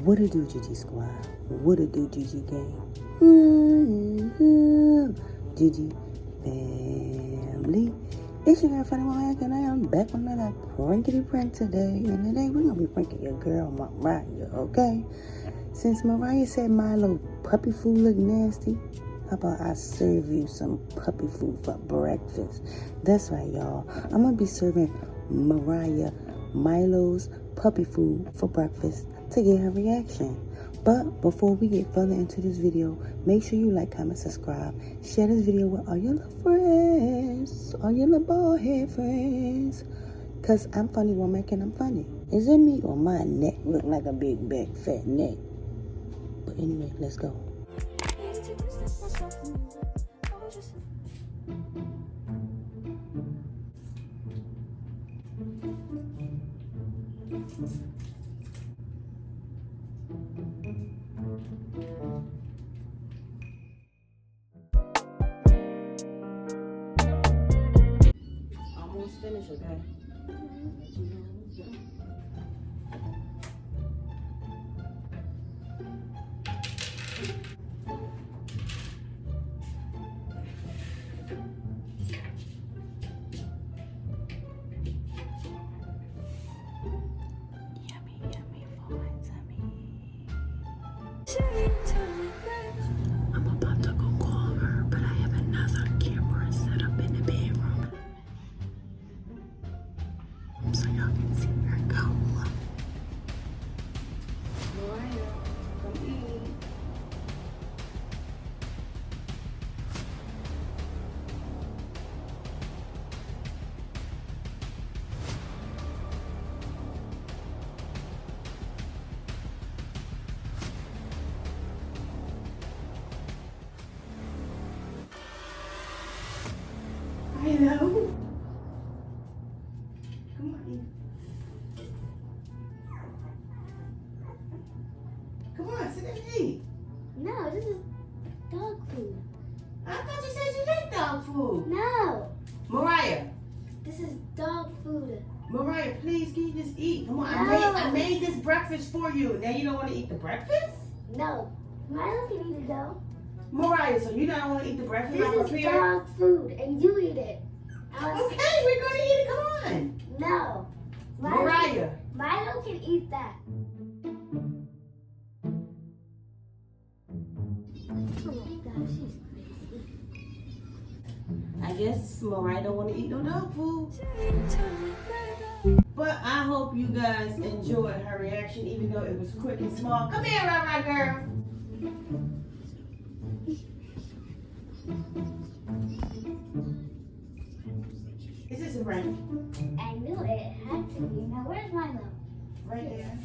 What it do, Gigi Squad? What it do, Gigi Gang? Gigi family. It's your girl, Funny Mariah, and I am back with another prankety prank today. And today we're going to be pranking your girl, Mariah, okay? Since Mariah said my little puppy food look nasty, how about I serve you some puppy food for breakfast? That's right, y'all. I'm going to be serving Mariah Milo's puppy food for breakfast to get her reaction. But before we get further into this video, make sure you like, comment, subscribe, share this video with all your little friends, all your little bald head friends. Cause I'm funny woman and I'm funny. Is it me or my neck look like a big back fat neck? But anyway, let's go. Almost finished, okay? Yummy, yummy for my tummy. I'm about to go call her, but I have another camera set up in the bedroom, so y'all can see her go. Mariah, come eat. I know. Come on, eat. Come on, sit down and eat. No, this is dog food. I thought you said you like dog food. No, Mariah, this is dog food. Mariah, please, can you just eat? Come on, No. I made this breakfast for you. Now you don't want to eat the breakfast? No, Milo can eat it though. Mariah, so you don't want to eat the breakfast I This is prepared? dog food, and you eat it. Okay, we're going to eat it. Come on. No, Mariah. Milo can eat that. Oh my gosh, she's crazy. I guess Mariah don't want to eat no dog food. But I hope you guys enjoyed her reaction, even though it was quick and small. Come here, right, girl. Is this a ring? I knew it had to be. Now where's Milo? Right there.